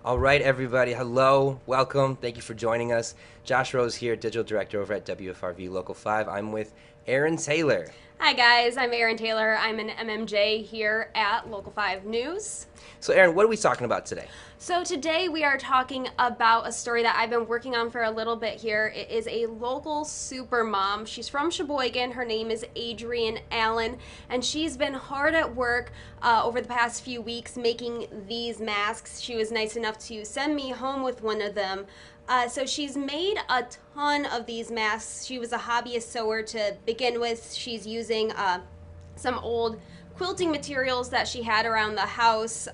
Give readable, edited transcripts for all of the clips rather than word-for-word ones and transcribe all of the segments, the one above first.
All right, everybody. Hello, welcome. Thank you for joining us. Josh Rose here, Digital Director over at WFRV Local 5. I'm with Erinn Taylor. Hi guys, I'm Erinn Taylor. I'm an MMJ here at Local 5 News. So, Erinn, what are we talking about today? So today we are talking about a story that I've been working on for a little bit here. It is a local super mom. She's from Sheboygan. Her name is Erinn Allen, and she's been hard at work over the past few weeks making these masks. She was nice enough to send me home with one of them. So she's made a ton of these masks. She was a hobbyist sewer to begin with. She's using some old quilting materials that she had around the house,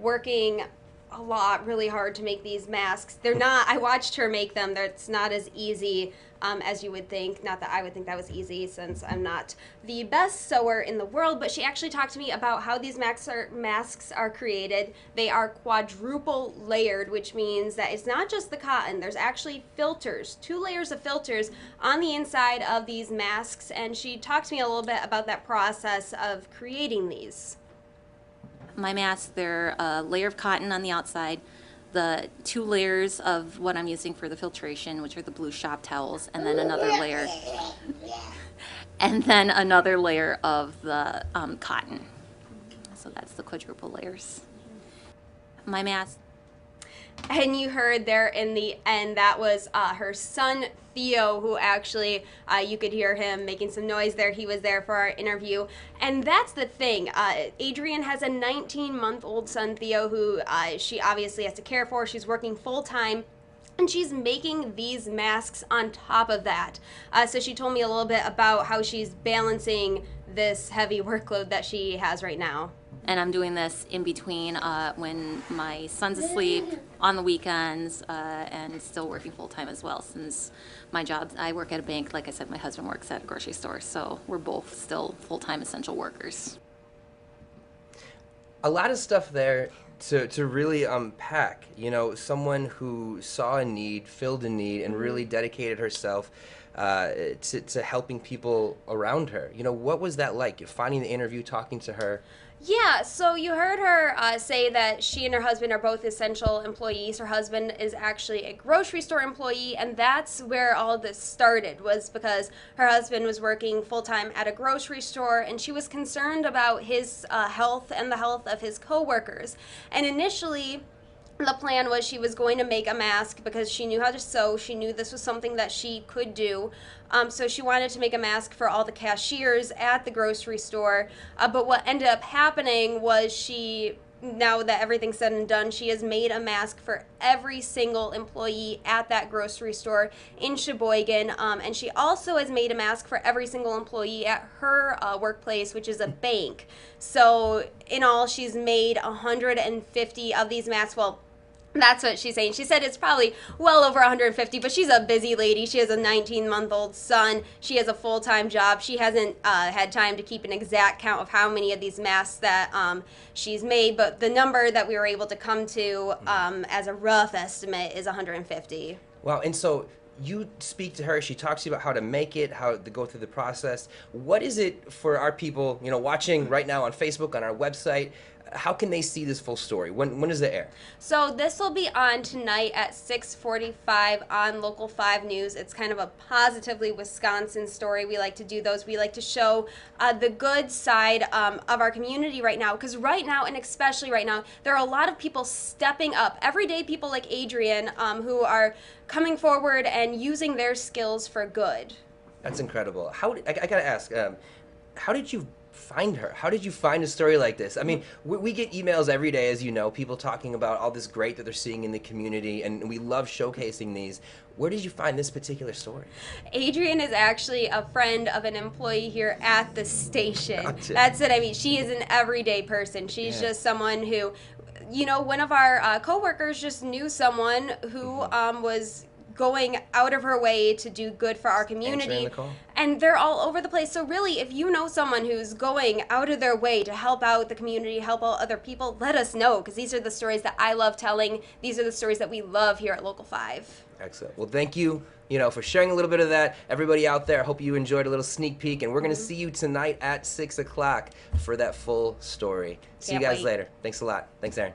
working a lot really hard to make these masks. They're not, I watched her make them. It's not as easy as you would think. Not that I would think that was easy since I'm not the best sewer in the world, but she actually talked to me about how these masks are created. They are quadruple layered, which means that it's not just the cotton. There's actually filters, 2 layers of filters on the inside of these masks, and she talked to me a little bit about that process of creating these. My masks, they're a layer of cotton on the outside, the 2 layers of what I'm using for the filtration, which are the blue shop towels, and then another layer, of the cotton. So that's the quadruple layers. My mask. And you heard there in the end, that was her son, Theo, who actually, you could hear him making some noise there. He was there for our interview. And that's the thing. Erinn has a 19-month-old son, Theo, who she obviously has to care for. She's working full-time. And she's making these masks on top of that. So she told me a little bit about how she's balancing this heavy workload that she has right now. And I'm doing this in between when my son's asleep, on the weekends, and still working full-time as well, since my job, I work at a bank. Like I said, my husband works at a grocery store, so we're both still full-time essential workers. A lot of stuff there to really unpack. You know, someone who saw a need, filled a need, and really dedicated herself to helping people around her. You know, what was that like? Finding the interview, talking to her. Yeah, so you heard her say that she and her husband are both essential employees. Her husband is actually a grocery store employee, and that's where all this started, was because her husband was working full-time at a grocery store, and she was concerned about his health and the health of his coworkers. And initially, the plan was she was going to make a mask because she knew how to sew. She knew this was something that she could do. So she wanted to make a mask for all the cashiers at the grocery store. But what ended up happening was now that everything's said and done, she has made a mask for every single employee at that grocery store in Sheboygan. And she also has made a mask for every single employee at her workplace, which is a bank. So in all, she's made 150 of these masks. Well, that's what she's saying. She said it's probably well over 150, but she's a busy lady. She has a 19-month-old son. She has a full-time job. She hasn't had time to keep an exact count of how many of these masks that she's made, but the number that we were able to come to as a rough estimate is 150. Wow, and so you speak to her, she talks to you about how to make it, how to go through the process. What is it for our people, you know, watching right now on Facebook, on our website? How can they see this full story? When does it air? So this will be on tonight at 6:45 on Local 5 News. It's kind of a positively Wisconsin story. We like to do those. We like to show the good side of our community right now, because right now, and especially right now, there are a lot of people stepping up. Everyday people like Erinn who are coming forward and using their skills for good. That's incredible. I gotta ask, how did you find her? How did you find a story like this? I mean, we get emails every day, as you know, people talking about all this great that they're seeing in the community, and we love showcasing these. Where did you find this particular story? Erinn is actually a friend of an employee here at the station. Gotcha. That's what I mean. She is an everyday person. She's just someone who, you know, one of our coworkers just knew someone who was going out of her way to do good for our community. And they're all over the place. So really, if you know someone who's going out of their way to help out the community, help out other people, let us know, because these are the stories that I love telling. These are the stories that we love here at Local 5. Excellent. Well, thank you, for sharing a little bit of that. Everybody out there, I hope you enjoyed a little sneak peek, and we're going to see you tonight at 6 o'clock for that full story. See you guys later. Thanks a lot. Thanks, Erinn.